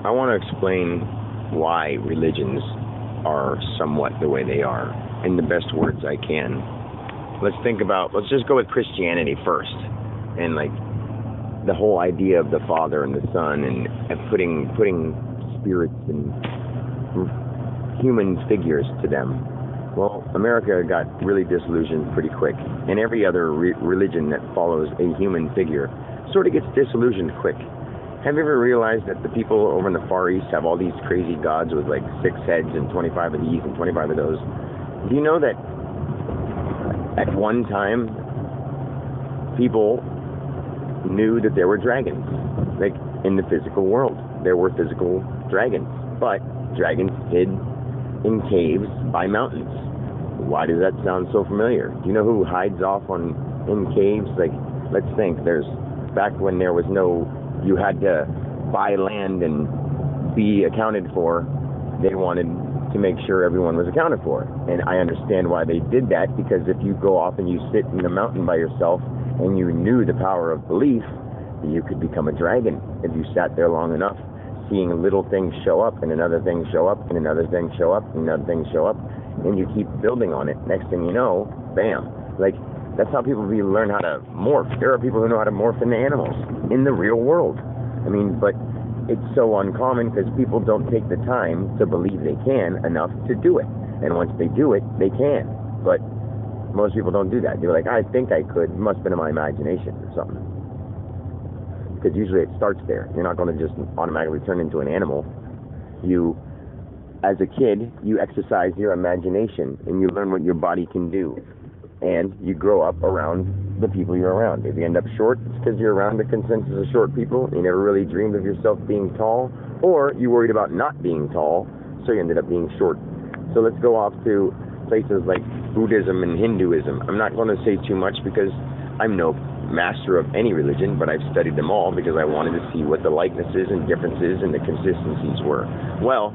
I want to explain why religions are somewhat the way they are in the best words I can. Let's just go with Christianity first, and like the whole idea of the Father and the Son, and putting spirits and human figures to them. Well, America got really disillusioned pretty quick, and every other religion that follows a human figure sort of gets disillusioned quick. Have you ever realized that the people over in the Far East have all these crazy gods with like 6 heads and 25 of these and 25 of those? Do you know that at one time people knew that there were dragons? Like in the physical world, there were physical dragons, but dragons hid in caves by mountains. Why does that sound so familiar? Do you know who hides off in caves? Like, let's think, there's back when there was no, you had to buy land and be accounted for. They wanted to make sure everyone was accounted for. And I understand why they did that, because if you go off and you sit in a mountain by yourself and you knew the power of belief, you could become a dragon if you sat there long enough, seeing little things show up and another thing show up and another thing show up and another thing show up, and you keep building on it. Next thing you know, bam. Like, that's how people learn how to morph. There are people who know how to morph into animals in the real world. I mean, but it's so uncommon because people don't take the time to believe they can enough to do it. And once they do it, they can. But most people don't do that. They're like, I think I could. It must have been in my imagination or something. Because usually it starts there. You're not going to just automatically turn into an animal. You, as a kid, you exercise your imagination and you learn what your body can do. And you grow up around the people you're around. If you end up short, it's because you're around the consensus of short people. You never really dreamed of yourself being tall, or you worried about not being tall, so you ended up being short. So let's go off to places like Buddhism and Hinduism. I'm not going to say too much because I'm no master of any religion, but I've studied them all because I wanted to see what the likenesses and differences and the consistencies were. Well,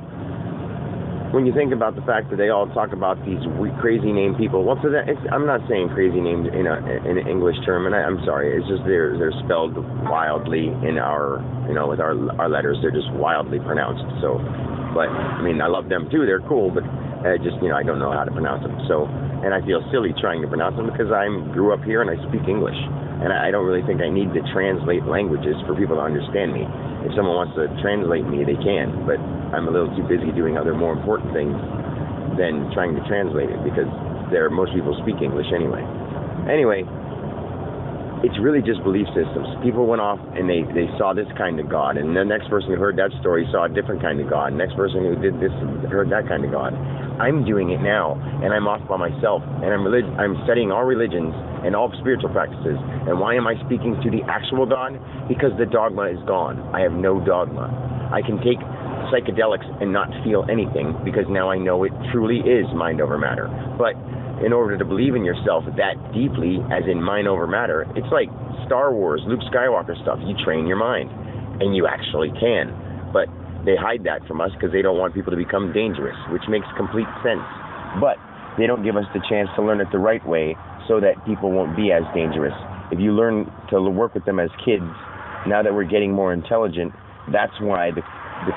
when you think about the fact that they all talk about these crazy named people, well, so that I'm not saying crazy names in an English term, and I'm sorry, it's just they're spelled wildly in our, with our letters, they're just wildly pronounced. So, but I mean, I love them too, they're cool, but I don't know how to pronounce them. So, and I feel silly trying to pronounce them because I grew up here and I speak English, and I don't really think I need to translate languages for people to understand me. If someone wants to translate me, they can, but I'm a little too busy doing other more important things than trying to translate it, because most people speak English anyway. Anyway, it's really just belief systems. People went off and they saw this kind of God, and the next person who heard that story saw a different kind of God. Next person who did this heard that kind of God. I'm doing it now, and I'm off by myself, and I'm studying all religions and all spiritual practices. And why am I speaking to the actual God? Because the dogma is gone. I have no dogma. I can take psychedelics and not feel anything because now I know it truly is mind over matter. But in order to believe in yourself that deeply, as in mind over matter, it's like Star Wars, Luke Skywalker stuff. You train your mind, and you actually can. But they hide that from us because they don't want people to become dangerous, which makes complete sense. But they don't give us the chance to learn it the right way so that people won't be as dangerous. If you learn to work with them as kids, now that we're getting more intelligent, that's why the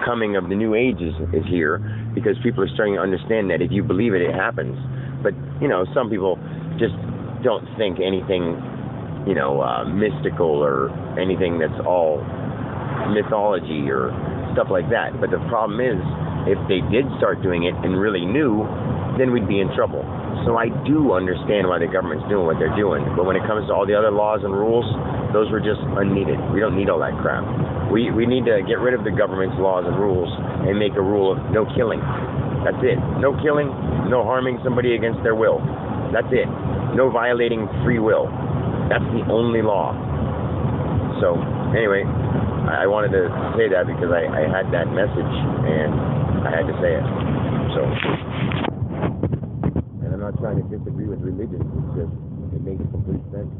coming of the new age is here, because people are starting to understand that if you believe it, it happens. But, some people just don't think anything, mystical or anything that's all mythology or stuff like that. But the problem is, if they did start doing it and really knew, then we'd be in trouble. So I do understand why the government's doing what they're doing. But when it comes to all the other laws and rules, those were just unneeded. We don't need all that crap. We need to get rid of the government's laws and rules and make a rule of no killing. That's it. No killing, no harming somebody against their will. That's it. No violating free will. That's the only law. So, anyway, I wanted to say that because I had that message and I had to say it. So, and I'm not trying to disagree with religion. It's just, it makes complete sense.